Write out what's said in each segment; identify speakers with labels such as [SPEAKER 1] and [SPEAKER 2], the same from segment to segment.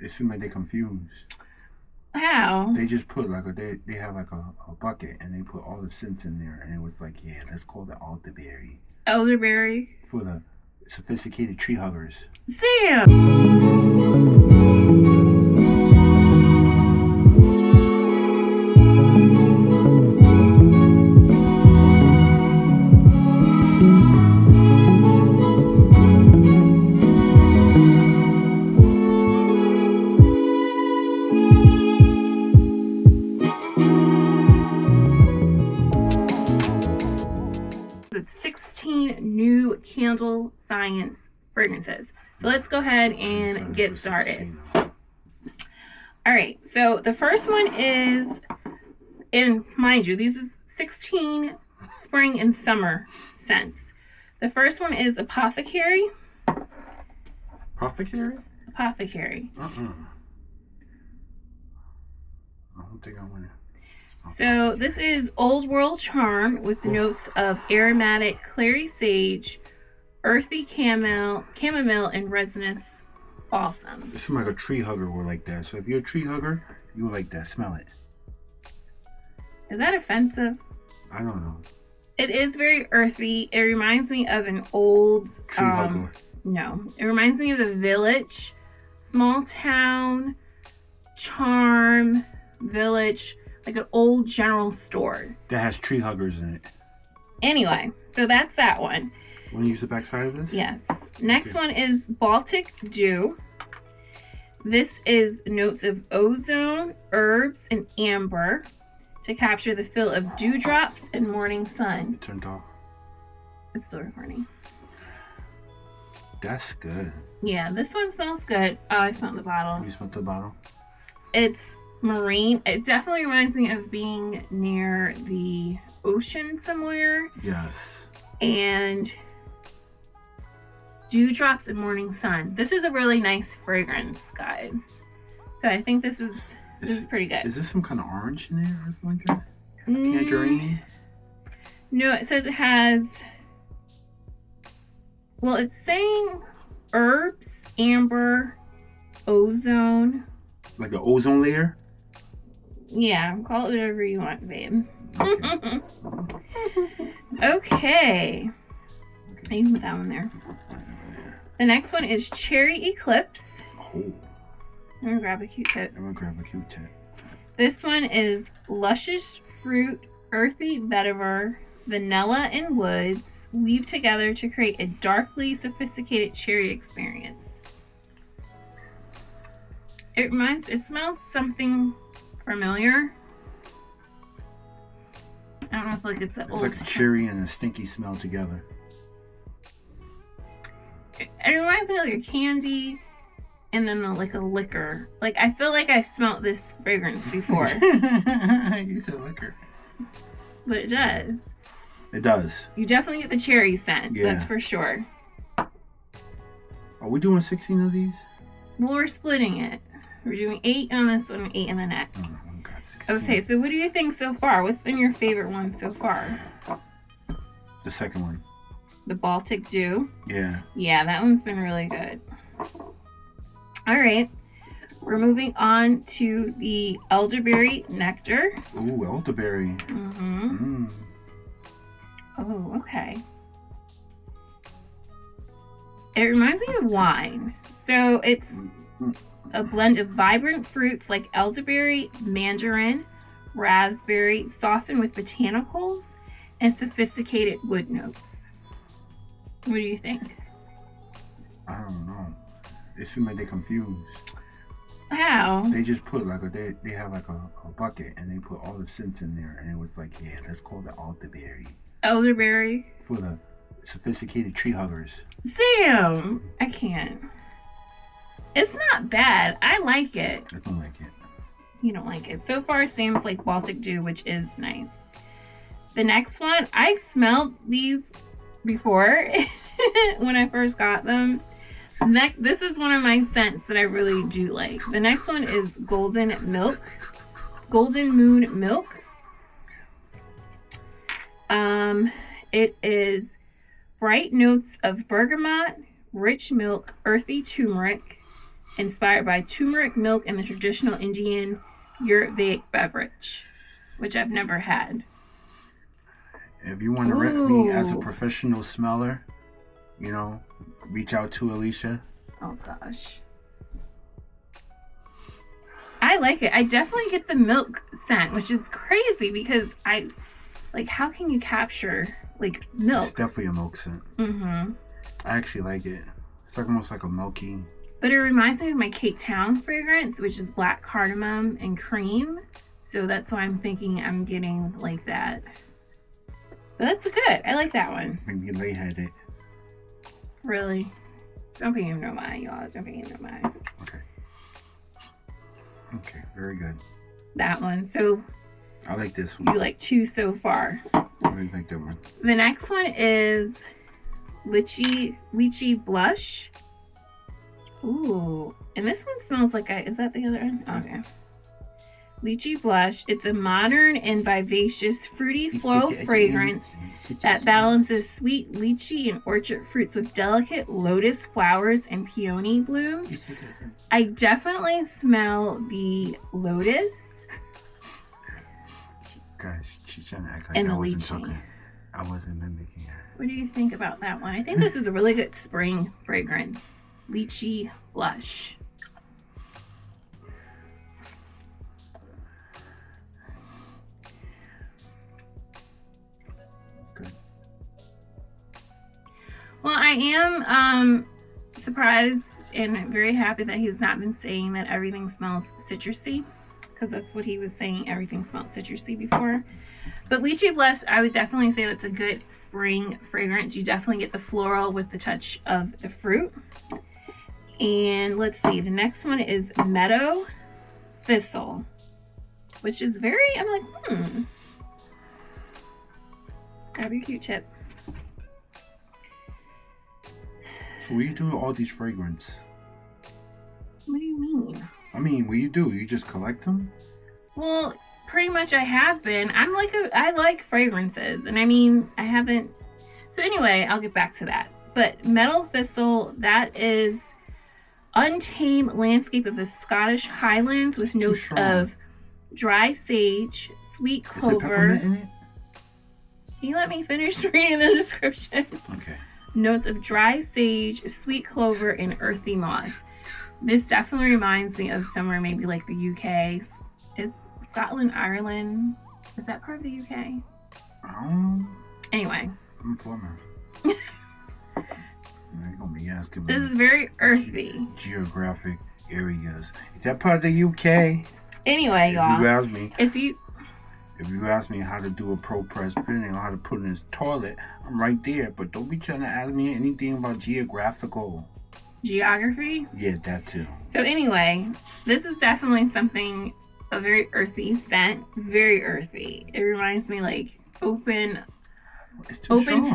[SPEAKER 1] It seems like they're confused.
[SPEAKER 2] How?
[SPEAKER 1] They just put like they have like a bucket and they put all the scents in there, and it was like, yeah, let's call it elderberry.
[SPEAKER 2] Elderberry.
[SPEAKER 1] For the sophisticated tree huggers.
[SPEAKER 2] Sam! It's 16 new candle science fragrances. So let's go ahead and get started. All right, so the first one is, and mind you, these is 16 spring and summer scents. The first one is Apothecary.
[SPEAKER 1] Apothecary?
[SPEAKER 2] Apothecary.
[SPEAKER 1] I don't think I want to.
[SPEAKER 2] So this is Old World Charm with notes of aromatic clary sage, earthy chamomile, and resinous balsam.
[SPEAKER 1] It seems like a tree hugger would like that. So if you're a tree hugger, you would like that. Smell it.
[SPEAKER 2] Is that offensive?
[SPEAKER 1] I don't know.
[SPEAKER 2] It is very earthy. It reminds me of an old
[SPEAKER 1] tree hugger.
[SPEAKER 2] No, it reminds me of the village, small town, charm, village. Like an old general store.
[SPEAKER 1] That has tree huggers in it.
[SPEAKER 2] Anyway, so that's that one.
[SPEAKER 1] Want to use the back side of this?
[SPEAKER 2] Yes. Next one is Baltic Dew. This is notes of ozone, herbs, and amber to capture the feel of dewdrops and morning sun.
[SPEAKER 1] It turned off.
[SPEAKER 2] It's still recording.
[SPEAKER 1] That's good.
[SPEAKER 2] Yeah, this one smells good. Oh, I smelled the bottle.
[SPEAKER 1] You smelled the bottle?
[SPEAKER 2] It's marine. It definitely reminds me of being near the ocean somewhere.
[SPEAKER 1] Yes.
[SPEAKER 2] And dewdrops and morning sun. This is a really nice fragrance, guys. So I think this is pretty good.
[SPEAKER 1] Is this some kind of orange in there or something like that? Tangerine?
[SPEAKER 2] No, it says it has. Well, it's saying herbs, amber, ozone.
[SPEAKER 1] Like the ozone layer?
[SPEAKER 2] Yeah, call it whatever you want, babe.
[SPEAKER 1] Okay.
[SPEAKER 2] Okay. You can put that one there. The next one is Cherry Eclipse.
[SPEAKER 1] Oh.
[SPEAKER 2] I'm gonna grab a Q-tip.
[SPEAKER 1] I'm gonna grab a Q-tip.
[SPEAKER 2] This one is Luscious fruit, earthy vetiver, vanilla, and woods weave together to create a darkly sophisticated cherry experience. It smells something familiar. I don't know if it's an
[SPEAKER 1] It's
[SPEAKER 2] old.
[SPEAKER 1] like a cherry and a stinky smell together.
[SPEAKER 2] It reminds me of like a candy and then a liquor. Like I feel like I smelled this fragrance before.
[SPEAKER 1] You said liquor.
[SPEAKER 2] But it does.
[SPEAKER 1] It does.
[SPEAKER 2] You definitely get the cherry scent.
[SPEAKER 1] Yeah.
[SPEAKER 2] That's for sure.
[SPEAKER 1] Are we doing 16 of these?
[SPEAKER 2] Well, we're splitting it. We're doing 8 on this one and 8 on the next.
[SPEAKER 1] Oh, God, 16.
[SPEAKER 2] Okay, so what do you think so far? What's been your favorite one so far?
[SPEAKER 1] The second one.
[SPEAKER 2] The Baltic Dew?
[SPEAKER 1] Yeah.
[SPEAKER 2] Yeah, that one's been really good. All right. We're moving on to the Elderberry Nectar.
[SPEAKER 1] Ooh, elderberry.
[SPEAKER 2] Mm-hmm. Oh, okay. It reminds me of wine. So it's a blend of vibrant fruits like elderberry, mandarin, raspberry, softened with botanicals, and sophisticated wood notes. What do you think?
[SPEAKER 1] I don't know. It seems like they're confused.
[SPEAKER 2] How?
[SPEAKER 1] They just put like they have like a bucket and they put all the scents in there, and it was like, yeah, let's call it elderberry.
[SPEAKER 2] Elderberry?
[SPEAKER 1] For the sophisticated tree huggers.
[SPEAKER 2] Sam! I can't. It's not bad. I like it.
[SPEAKER 1] I don't like it.
[SPEAKER 2] You don't like it. So far, Sam's like Baltic Dew, which is nice. The next one, I smelled these before when I first got them. This is one of my scents that I really do like. The next one is Golden Moon Milk. It is bright notes of bergamot, rich milk, earthy turmeric, inspired by turmeric milk and the traditional Indian Ayurvedic beverage, which I've never had.
[SPEAKER 1] If you want to rep me as a professional smeller, reach out to Alicia.
[SPEAKER 2] Oh gosh. I like it. I definitely get the milk scent, which is crazy because how can you capture milk?
[SPEAKER 1] It's definitely a milk scent. Mm-hmm. I actually like it. It's almost like a milky.
[SPEAKER 2] But it reminds me of my Cape Town fragrance, which is black cardamom and cream. So that's why I'm thinking I'm getting like that. But that's good. I like that one.
[SPEAKER 1] Maybe lightheaded.
[SPEAKER 2] Really? Don't pay him no mind, y'all. Don't pay him no mind.
[SPEAKER 1] Okay, very good.
[SPEAKER 2] That one. So
[SPEAKER 1] I like this one.
[SPEAKER 2] You like 2 so far.
[SPEAKER 1] I really like that one.
[SPEAKER 2] The next one is Lychee Blush. Ooh. And this one smells like is that the other one? Okay. Lychee Blush. It's a modern and vivacious fruity-floral fragrance that balances sweet lychee and orchard fruits with delicate lotus flowers and peony blooms. I definitely smell the lotus.
[SPEAKER 1] Guys, she's trying to act like
[SPEAKER 2] and
[SPEAKER 1] I
[SPEAKER 2] the
[SPEAKER 1] wasn't
[SPEAKER 2] lychee.
[SPEAKER 1] talking. I wasn't mimicking her.
[SPEAKER 2] What do you think about that one? I think this is a really good spring fragrance. Lychee Blush. Well, I am surprised and very happy that he's not been saying that everything smells citrusy, because that's what he was saying, everything smelled citrusy before. But Lychee Blush, I would definitely say that's a good spring fragrance. You definitely get the floral with the touch of the fruit. And let's see, the next one is Meadow Thistle, which is I'm like, grab your Q-tip.
[SPEAKER 1] So what do you do with all these fragrances?
[SPEAKER 2] What do you mean?
[SPEAKER 1] I mean, what do? You just collect them?
[SPEAKER 2] Well, pretty much I have been. I like fragrances, and I mean, I haven't. So anyway, I'll get back to that. But Meadow Thistle, that is untamed landscape of the Scottish Highlands with notes of dry sage, sweet clover.
[SPEAKER 1] Is there peppermint in it?
[SPEAKER 2] Can you let me finish reading the description?
[SPEAKER 1] Okay.
[SPEAKER 2] Notes of dry sage, sweet clover, and earthy moss. This definitely reminds me of somewhere maybe like the UK. Is Scotland, Ireland? Is that part of the UK? Anyway.
[SPEAKER 1] I'm a plumber. You're gonna be asking me.
[SPEAKER 2] This is very earthy.
[SPEAKER 1] Geographic areas. Is that part of the UK?
[SPEAKER 2] Anyway, y'all.
[SPEAKER 1] If you ask me how to do a pro press printing or how to put in this toilet, I'm right there. But don't be trying to ask me anything about geography. Yeah, that too.
[SPEAKER 2] So anyway, this is definitely a very earthy scent. Very earthy. It reminds me like open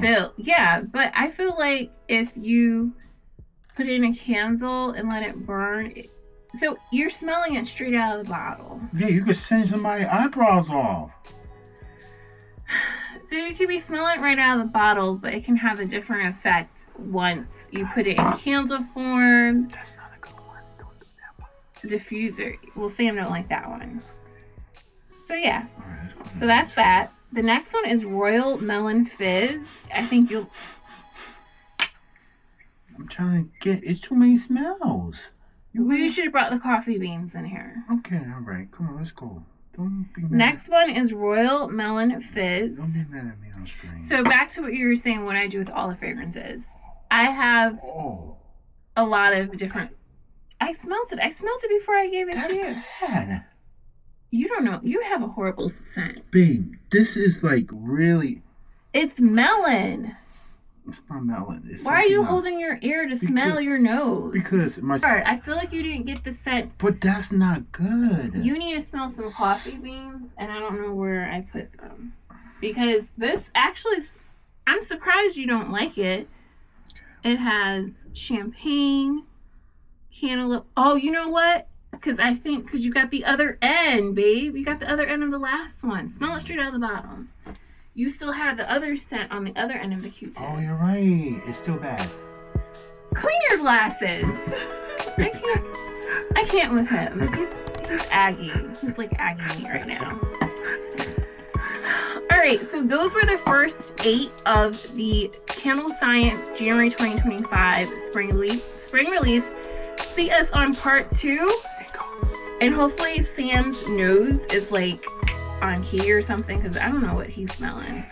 [SPEAKER 2] fill. Yeah, but I feel like if you put it in a candle and let it burn, so you're smelling it straight out of the bottle.
[SPEAKER 1] Yeah, you could singe somebody's eyebrows off.
[SPEAKER 2] So you could be smelling it right out of the bottle, but it can have a different effect once you put it in candle form.
[SPEAKER 1] That's not a good one. Don't do that one.
[SPEAKER 2] Diffuser. Well, Sam don't like that one. So yeah.
[SPEAKER 1] All right,
[SPEAKER 2] so that's that. The next one is Royal Melon Fizz. I think you'll...
[SPEAKER 1] I'm trying to get... It's too many smells.
[SPEAKER 2] You should have brought the coffee beans in here.
[SPEAKER 1] Okay, all right. Come on, let's go. Don't be mad.
[SPEAKER 2] Next one is Royal Melon Fizz.
[SPEAKER 1] Don't be mad at me on screen.
[SPEAKER 2] So back to what you were saying, what I do with all the fragrances. I have a lot of different... I smelled it before I gave it to you.
[SPEAKER 1] That's bad.
[SPEAKER 2] You don't know. You have a horrible scent.
[SPEAKER 1] Babe, this is like really...
[SPEAKER 2] It's melon.
[SPEAKER 1] It's not melon.
[SPEAKER 2] Why are you holding your ear to smell your nose?
[SPEAKER 1] Because
[SPEAKER 2] I feel like you didn't get the scent.
[SPEAKER 1] But that's not good.
[SPEAKER 2] You need to smell some coffee beans, and I don't know where I put them. Because this actually, I'm surprised you don't like it. It has champagne, cantaloupe. Oh, you know what? Because you got the other end, babe. You got the other end of the last one. Smell it straight out of the bottom. You still have the other scent on the other end of the Q-tip.
[SPEAKER 1] Oh, you're right. It's still bad.
[SPEAKER 2] Clean your glasses. I can't. can't with him. He's aggy. He's like aggy me right now. All right, so those were the first 8 of the Candle Science January 2025 spring release. See us on part 2, and hopefully Sam's nose is like on key or something, because I don't know what he's smelling.